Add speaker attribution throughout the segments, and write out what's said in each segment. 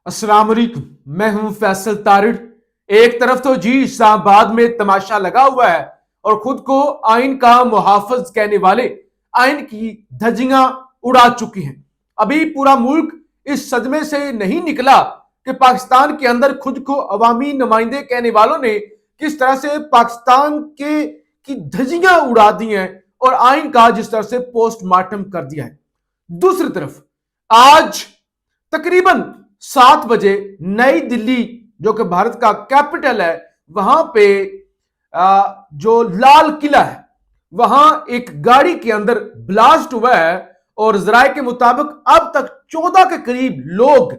Speaker 1: अस्सलाम वालेकुम। मैं हूं फैसल तारिड़। एक तरफ तो जी इस्लामाबाद में तमाशा लगा हुआ है और खुद को आइन का मुहाफिज कहने वाले आइन की धज्जियां उड़ा चुकी हैं। अभी पूरा मुल्क इस सदमे से नहीं निकला कि पाकिस्तान के अंदर खुद को अवामी नुमाइंदे कहने वालों ने किस तरह से पाकिस्तान के की धज्जियां उड़ा दी हैं और आइन का जिस तरह से पोस्टमार्टम कर दिया है। दूसरी तरफ आज तकरीबन 7 बजे नई दिल्ली जो कि भारत का कैपिटल है वहां पे जो लाल किला है वहां एक गाड़ी के अंदर ब्लास्ट हुआ है और जराये के मुताबिक अब तक 14 के करीब लोग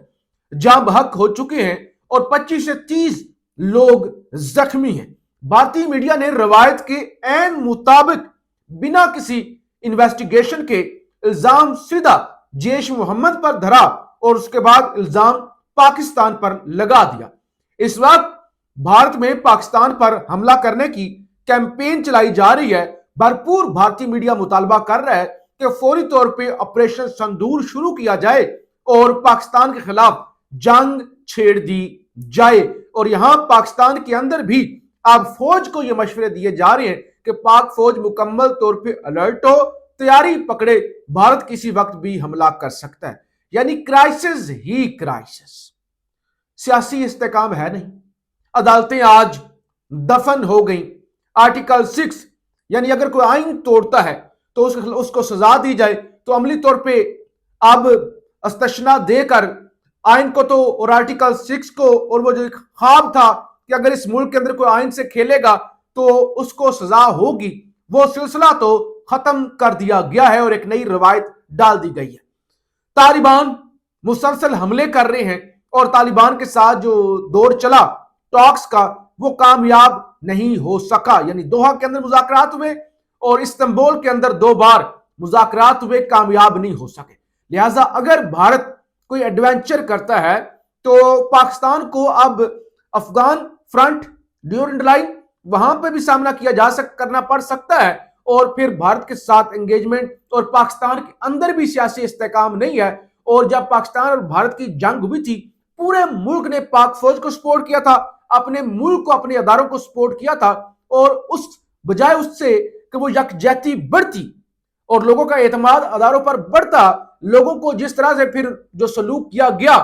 Speaker 1: जाँ बहक हो चुके हैं और 25 से 30 लोग जख्मी हैं। भारतीय मीडिया ने रवायत के ऐन मुताबिक बिना किसी इन्वेस्टिगेशन के इल्जाम सीधा जैश मोहम्मद पर धरा और उसके बाद इल्जाम पाकिस्तान पर लगा दिया। इस वक्त भारत में पाकिस्तान पर हमला करने की कैंपेन चलाई जा रही है। भरपूर भारतीय मीडिया मुतालबा कर रहा है कि फौरी तौर पे ऑपरेशन संदूर शुरू किया जाए और पाकिस्तान के खिलाफ जंग छेड़ दी जाए। और यहां पाकिस्तान के अंदर भी अब फौज को यह मशवरे दिए जा रहे हैं कि पाक फौज मुकम्मल तौर पर अलर्ट हो, तैयारी पकड़े, भारत किसी वक्त भी हमला कर सकता है। यानी क्राइसिस ही क्राइसिस। सियासी इस्तेकाम है नहीं। अदालतें आज दफन हो गई। आर्टिकल 6 यानी अगर कोई आइन तोड़ता है तो उसको सजा दी जाए, तो अमली तौर पे अब अस्तशना देकर आइन को तो और आर्टिकल 6 को और वो जो ख्वाब था कि अगर इस मुल्क के अंदर कोई आइन से खेलेगा तो उसको सजा होगी, वो सिलसिला तो खत्म कर दिया गया है और एक नई रवायत डाल दी गई है। तालिबान मुसलसल हमले कर रहे हैं और तालिबान के साथ जो दौर चला टॉक्स का वो कामयाब नहीं हो सका। यानी दोहा के अंदर मुज़ाकरात हुए और इस्तांबुल के अंदर 2 बार मुज़ाकरात हुए, कामयाब नहीं हो सके। लिहाजा अगर भारत कोई एडवेंचर करता है तो पाकिस्तान को अब अफगान फ्रंट, ड्यूरेंट लाइन वहां पे भी सामना करना पड़ सकता है और फिर भारत के साथ एंगेजमेंट और पाकिस्तान के अंदर भी सियासी इस्तेकाम नहीं है। और जब पाकिस्तान और भारत की जंग हुई थी पूरे मुल्क ने पाक फौज को सपोर्ट किया था, अपने मुल्क को, अपने अदारों को सपोर्ट किया था और उस बजाय उससे कि वो यकजहती बढ़ती और लोगों का एतमाद अदारों पर बढ़ता, लोगों को जिस तरह से फिर जो सलूक किया गया,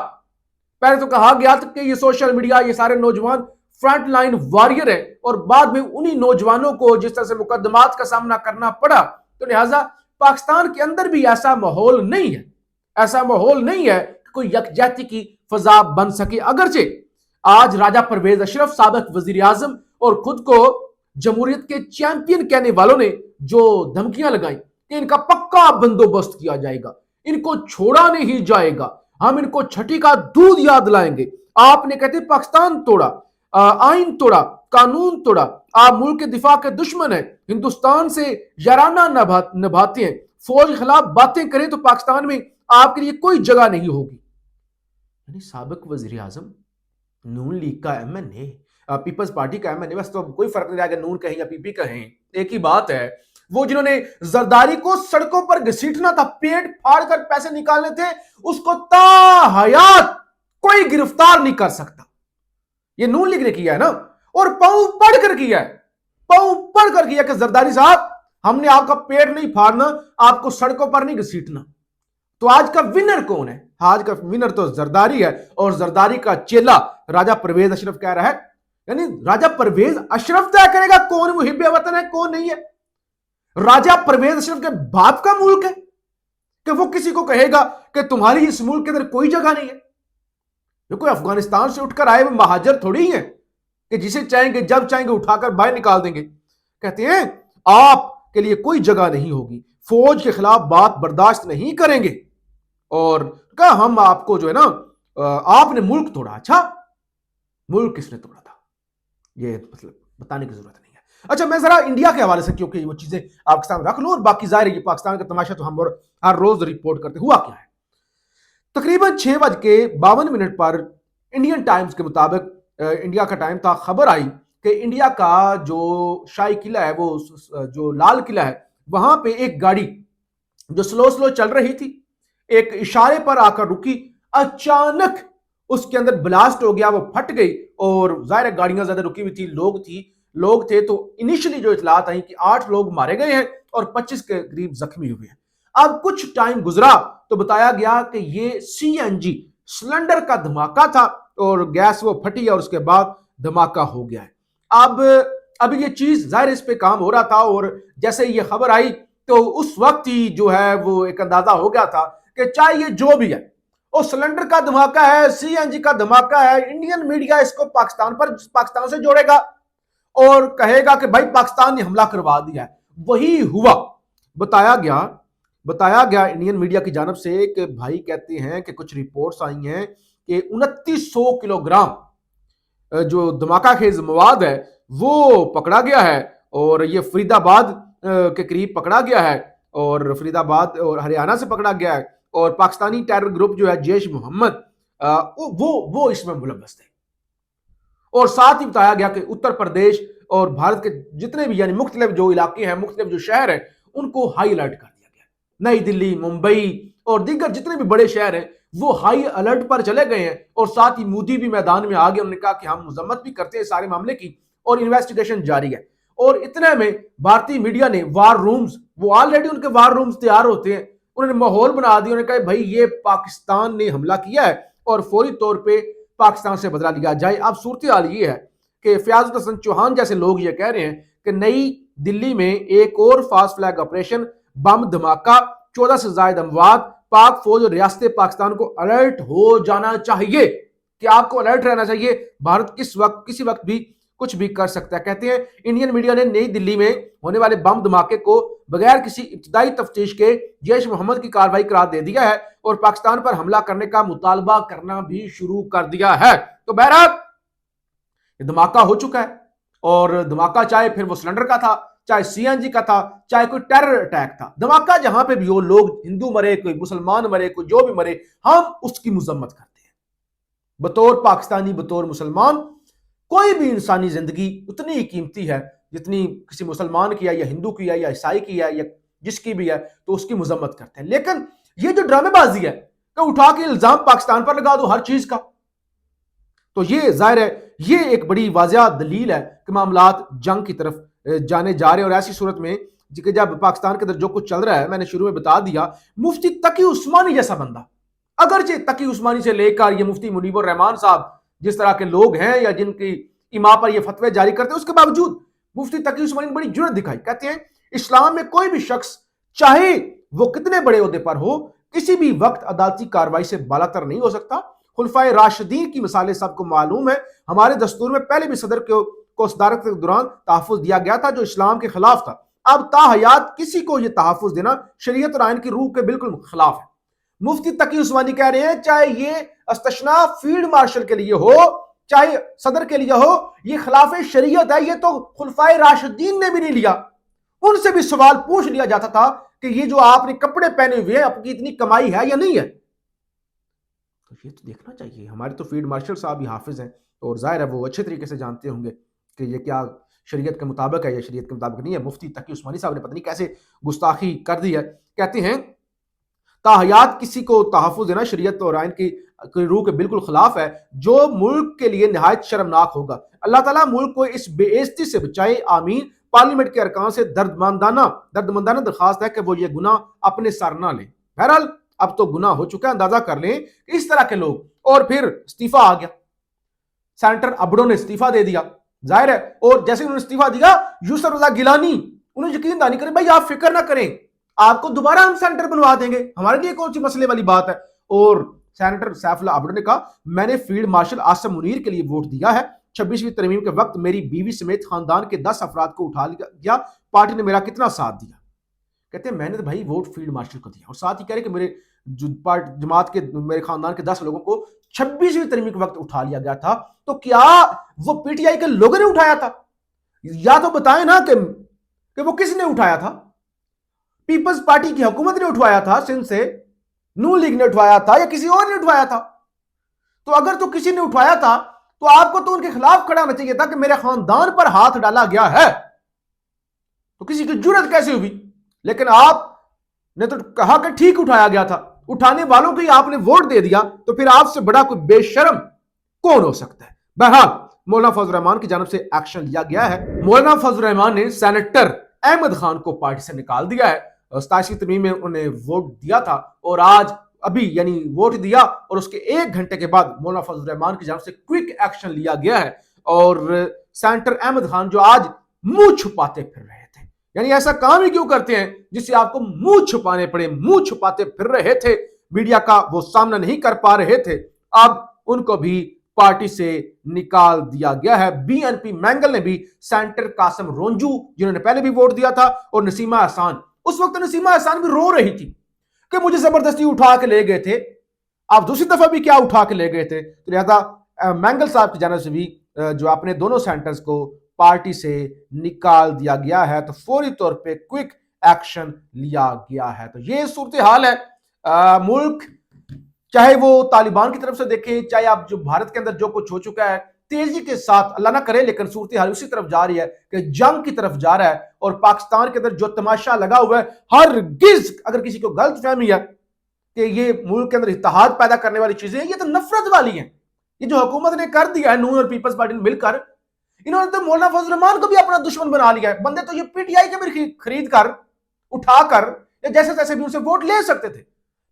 Speaker 1: पहले तो कहा गया था कि ये सोशल मीडिया, ये सारे नौजवान फ्रंट लाइन वॉरियर है और बाद में उन्हीं नौजवानों को जिस तरह से मुकदमात का सामना करना पड़ा। तो लिहाजा पाकिस्तान के अंदर भी ऐसा माहौल नहीं है, ऐसा माहौल नहीं है कि कोई यकजहती की फजा बन सके। अगरचे आज राजा परवेज अशरफ साबिक वजीर आजम और खुद को जमहूरियत के चैंपियन कहने वालों ने जो धमकियां लगाई कि इनका पक्का बंदोबस्त किया जाएगा, इनको छोड़ा नहीं जाएगा, हम इनको छठी का दूध याद लाएंगे। आपने कहते पाकिस्तान तोड़ा, आइन तोड़ा, कानून तोड़ा, आप मुल्क के दिफा के दुश्मन है, हिंदुस्तान से याराना निभाते हैं, फौज के खिलाफ बातें करें तो पाकिस्तान में आपके लिए कोई जगह नहीं होगी। यानी साबिक वजीर आजम, नून लीग का एमएनए, पीपल्स पार्टी का एमएनए, बस तो कोई फर्क नहीं आएगा नून कहें या पीपी कहें, एक ही बात है। वो जिन्होंने जरदारी को सड़कों पर घसीटना था, पेट फाड़ कर पैसे निकालने थे, उसको ताहयात कोई गिरफ्तार नहीं कर सकता। ये नून लीग ने किया है ना, और पांव पढ़कर किया है, पांव पढ़कर किया कि जरदारी साहब हमने आपका पेट नहीं फाड़ना, आपको सड़कों पर नहीं घसीटना। तो आज का विनर कौन है? आज का विनर तो जरदारी है और जरदारी का चेला राजा परवेज अशरफ कह रहा है। यानी राजा परवेज अशरफ तय करेगा कौन मुहिब वतन है कौन नहीं है। राजा परवेज अशरफ के बाप का मुल्क है कि वो किसी को कहेगा कि तुम्हारी इस मुल्क के अंदर कोई जगह नहीं है। ये कोई अफगानिस्तान से उठकर आए हुए महाजर थोड़ी ही है कि जिसे चाहेंगे जब चाहेंगे उठाकर बाहर निकाल देंगे। कहते हैं आपके लिए कोई जगह नहीं होगी, फौज के खिलाफ बात बर्दाश्त नहीं करेंगे। और कहा हम आपको जो है ना, आपने मुल्क तोड़ा। अच्छा, मुल्क किसने तोड़ा था ये मतलब बताने की जरूरत नहीं है। अच्छा, मैं जरा इंडिया के हवाले से क्योंकि वो चीजें आपके सामने रख लूं और बाकी जाहिर है पाकिस्तान का तमाशा तो हम हर रोज रिपोर्ट करते। हुआ क्या है, तकरीबन 6:52 पर इंडियन टाइम्स के मुताबिक, इंडिया का टाइम था, खबर आई कि इंडिया का जो शाही किला है, वो जो लाल किला है, वहां पे एक गाड़ी जो स्लो चल रही थी एक इशारे पर आकर रुकी, अचानक اس کے اندر بلاسٹ ہو گیا, وہ پھٹ گئی, اور ظاہر گاڑیاں زیادہ رکی ہوئی تھی, لوگ تھے. تو انیشلی جو اطلاعات آئیں کہ 8 لوگ مارے گئے ہیں اور 25 کے قریب زخمی ہوئے ہیں. اب کچھ ٹائم گزرا تو بتایا گیا کہ یہ CNG سلنڈر کا دھماکہ تھا اور گیس وہ پھٹی اور اس کے بعد دھماکہ ہو گیا ہے. اب یہ چیز ظاہر اس پہ کام ہو رہا تھا, اور جیسے یہ خبر آئی تو اس وقت ہی جو ہے وہ ایک اندازہ ہو گیا تھا کہ چاہے یہ جو بھی ہے, وہ سلنڈر کا دھماکہ ہے, CNG کا دھماکہ ہے, انڈین میڈیا اس کو پاکستان سے جوڑے گا اور کہے گا کہ بھائی پاکستان نے حملہ کروا دیا ہے. وہی ہوا. بتایا گیا انڈین میڈیا کی جانب سے کہ بھائی کہتے ہیں کہ کچھ رپورٹس آئی ہیں کہ 2900 کلو گرام جو دھماکہ خیز مواد ہے وہ پکڑا گیا ہے, اور یہ فرید آباد کے قریب پکڑا گیا ہے, اور فرید آباد اور ہریانہ سے پکڑا گیا ہے, اور پاکستانی ٹیرر گروپ جو ہے جیش محمد وہ اس میں ملوث تھے. اور ساتھ ہی بتایا گیا کہ اتر پردیش اور بھارت کے جتنے بھی یعنی مختلف جو علاقے ہیں, مختلف جو شہر ہیں, ان کو ہائی الرٹ کر دیا گیا. نئی دلی, ممبئی اور دیگر جتنے بھی بڑے شہر ہیں وہ ہائی الرٹ پر چلے گئے ہیں, اور ساتھ ہی مودی بھی میدان میں آ گئے. انہوں نے کہا کہ ہم مذمت بھی کرتے ہیں سارے معاملے کی اور انویسٹیگیشن جاری ہے. اور اتنے میں بھارتی میڈیا نے وار رومز, وہ آلریڈی ان کے وار رومز تیار ہوتے ہیں, انہوں نے ماحول بنا دیا. انہوں نے کہا بھائی یہ پاکستان نے حملہ کیا ہے اور فوری طور پہ پاکستان سے بدلہ لیا جائے. اب صورتحال یہ ہے کہ فیاض الحسن چوہان جیسے لوگ یہ کہہ رہے ہیں کہ نئی دلی میں ایک اور فاسٹ فلیگ آپریشن, بم دھماکہ, 14 سے زائد اموات, پاک فوج اور ریاست پاکستان کو الرٹ ہو جانا چاہیے کہ آپ کو الرٹ رہنا چاہیے, بھارت کسی وقت بھی کچھ بھی کر سکتا ہے. کہتے ہیں انڈین میڈیا نے نئی دلی میں ہونے والے بم دھماکے کو بغیر کسی ابتدائی تفتیش کے جیش محمد کی کارروائی قرار دے دیا ہے اور پاکستان پر حملہ کرنے کا مطالبہ کرنا بھی شروع کر دیا ہے. تو بہرحال یہ دھماکہ ہو چکا ہے, اور دھماکہ چاہے پھر وہ سلنڈر کا تھا, چاہے CNG کا تھا, چاہے کوئی ٹیرر اٹیک تھا, دھماکہ جہاں پہ بھی ہو, لوگ ہندو مرے, کوئی مسلمان مرے, کوئی جو بھی مرے, ہم اس کی مذمت کرتے ہیں. بطور پاکستانی, بطور مسلمان, کوئی بھی انسانی زندگی اتنی ہی قیمتی ہے جتنی کسی مسلمان کی ہے یا ہندو کی ہے یا عیسائی کی ہے یا جس کی بھی ہے, تو اس کی مذمت کرتے ہیں. لیکن یہ جو ڈرامے بازی ہے کہ اٹھا کے الزام پاکستان پر لگا دو ہر چیز کا, تو یہ ظاہر ہے یہ ایک بڑی واضح دلیل ہے کہ معاملات جنگ کی طرف جانے جا رہے ہیں. اور ایسی صورت میں کہ جب پاکستان کے اندر جو کچھ چل رہا ہے, میں نے شروع میں بتا دیا, مفتی تقی عثمانی جیسا بندہ, اگرچہ تقی عثمانی سے لے کر یہ مفتی منیب الرحمان صاحب جس طرح کے لوگ ہیں یا جن کی امام پر یہ فتوے جاری کرتے ہیں, اس کے باوجود مفتی تقی عثمانی نے بڑی جرأت دکھائی. کہتے ہیں اسلام میں کوئی بھی شخص چاہے وہ کتنے بڑے عہدے پر ہو کسی بھی وقت عدالتی کارروائی سے بالاتر نہیں ہو سکتا. خلفائے راشدین کی مثالیں سب کو معلوم ہے. ہمارے دستور میں پہلے بھی صدر کو صدارت کے دوران تحفظ دیا گیا تھا جو اسلام کے خلاف تھا. اب تا حیات کسی کو یہ تحفظ دینا شریعت اور آئین کی روح کے بالکل خلاف ہے. مفتی تقی عثمانی کہہ رہے ہیں چاہے یہ استثناء فیلڈ مارشل کے لیے ہو, چاہے صدر کے لیے ہو, یہ خلاف شریعت ہے. یہ تو خلفائے راشدین نے بھی نہیں لیا. ان سے بھی سوال پوچھ لیا جاتا تھا کہ یہ جو آپ نے کپڑے پہنے ہوئے ہیں آپ کی اتنی کمائی ہے یا نہیں ہے. تو یہ تو دیکھنا چاہیے. ہمارے تو فیلڈ مارشل صاحب بھی حافظ ہیں اور ظاہر ہے وہ اچھے طریقے سے جانتے ہوں گے کہ یہ کیا شریعت کے مطابق ہے یا شریعت کے مطابق نہیں ہے. مفتی تقی عثمانی صاحب نے پتہ نہیں کیسے گستاخی کر دی ہے. کہتے ہیں تاحیات کسی کو تحفظ دینا شریعت اور آئین کی روح کے بالکل خلاف ہے جو ملک کے لیے نہایت شرمناک ہوگا. اللہ تعالیٰ ملک کو اس بے عزتی سے بچائے, آمین. پارلیمنٹ کے ارکان سے دردمندانہ درخواست ہے کہ وہ یہ گناہ اپنے سر نہ لیں. بہرحال اب تو گناہ ہو چکا ہے. اندازہ کر لیں کہ اس طرح کے لوگ, اور پھر استعفیٰ آ گیا, سینیٹر عبدو نے استعفیٰ دے دیا ظاہر ہے. اور جیسے انہوں نے استعفیٰ دیا, یوسف رضا گیلانی انہیں یقین دانی کریں بھائی آپ فکر نہ کریں, آپ کو دوبارہ ہم سینیٹر بنوا دیں گے, ہمارے لیے کون سی مسئلے والی بات ہے. اور سینیٹر سیف اللہ عبدو نے کہا میں نے فیلڈ مارشل عاصم منیر کے لیے ووٹ دیا ہے. 26ویں ترمیم کے وقت میری بیوی سمیت خاندان کے 10 افراد کو اٹھا لیا. پارٹی نے میرا کتنا ساتھ دیا. کہتے ہیں میں نے تو بھائی ووٹ فیلڈ مارشل کو دیا, اور ساتھ ہی کہہ رہے کہ میرے جماعت کے میرے خاندان کے 10 لوگوں کو 26ویں ترمیم کے وقت اٹھا لیا گیا تھا. تو کیا وہ پی ٹی آئی کے لوگوں نے اٹھایا تھا؟ یا تو بتائیں نا کہ وہ کس نے اٹھایا تھا. پیپلز پارٹی کی حکومت نے اٹھوایا تھا سندھ سے, نون لیگ نے اٹھوایا تھا, یا کسی اور نے اٹھوایا تھا؟ تو اگر تو کسی نے اٹھوایا تھا تو آپ کو تو ان کے خلاف کھڑا ہونا چاہیے تھا کہ میرے خاندان پر ہاتھ ڈالا گیا ہے. تو کسی کی جرأت کیسے ہوئی؟ لیکن آپ نے تو کہا کہ ٹھیک اٹھایا گیا تھا. उठाने वालों को ही आपने वोट दे दिया, तो फिर आपसे बड़ा कोई बेशरम कौन हो सकता है। बहरहाल मौलाना फजल रहमान की जानब से एक्शन लिया गया है। मौलाना फजल रहमान ने सेनेटर अहमद खान को पार्टी से निकाल दिया है। 27वीं तरमीम में उन्हें वोट दिया था और आज अभी यानी वोट दिया और उसके 1 घंटे के बाद मौलाना फजल रहमान की जानब से क्विक एक्शन लिया गया है। और सेनेटर अहमद खान जो आज मुंह छुपाते फिर रहे थे, यानी ऐसा काम ही क्यों करते हैं जिससे आपको मुंह छुपाने पड़े, मुंह छुपाते फिर रहे थे, मीडिया का वो सामना नहीं कर पा रहे थे, अब उनको भी पार्टी से निकाल दिया गया है। बीएनपी मैंगल ने भी सेनेटर कासिम रोंजू, जिन्होंने पहले भी वोट दिया था, और नसीमा एहसान, उस वक्त नसीमा एहसान भी रो रही थी कि मुझे जबरदस्ती उठा के ले गए थे, आप दूसरी दफा भी क्या उठा के ले गए थे। तो लिहाजा मैंगल साहब की जानब से भी जो अपने दोनों सेंटर्स को पार्टी से निकाल दिया गया है, तो फौरी तौर पे क्विक एक्शन लिया गया है। तो ये सूरत हाल है। मुल्क चाहे वो तालिबान की तरफ से देखें, चाहे आप जो भारत के अंदर जो कुछ हो चुका है, तेजी के साथ अल्लाह ना करे लेकिन सूरत हाल उसी तरफ जा रही है कि जंग की तरफ जा रहा है। और पाकिस्तान के अंदर जो तमाशा लगा हुआ है, हर गिज अगर किसी को गलत फहमी है कि ये मुल्क के अंदर इत्तेहाद पैदा करने वाली चीजें हैं, ये तो नफरत वाली हैं। ये जो हुकूमत ने कर दिया है नून और पीपल्स पार्टी ने मिलकर, इन्होंने तो मौलाना फजल रहमान को भी अपना दुश्मन बना लिया है। बंदे तो ये पीटीआई के भी खरीद कर उठाकर या जैसे तैसे भी उनसे वोट ले सकते थे,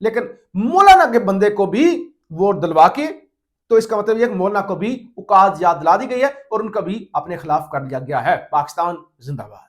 Speaker 1: लेकिन मौलाना के बंदे को भी वोट दिलवा के, तो इसका मतलब यह मौलाना को भी औकात याद दिला दी गई है और उनका भी अपने खिलाफ कर लिया गया है। पाकिस्तान जिंदाबाद।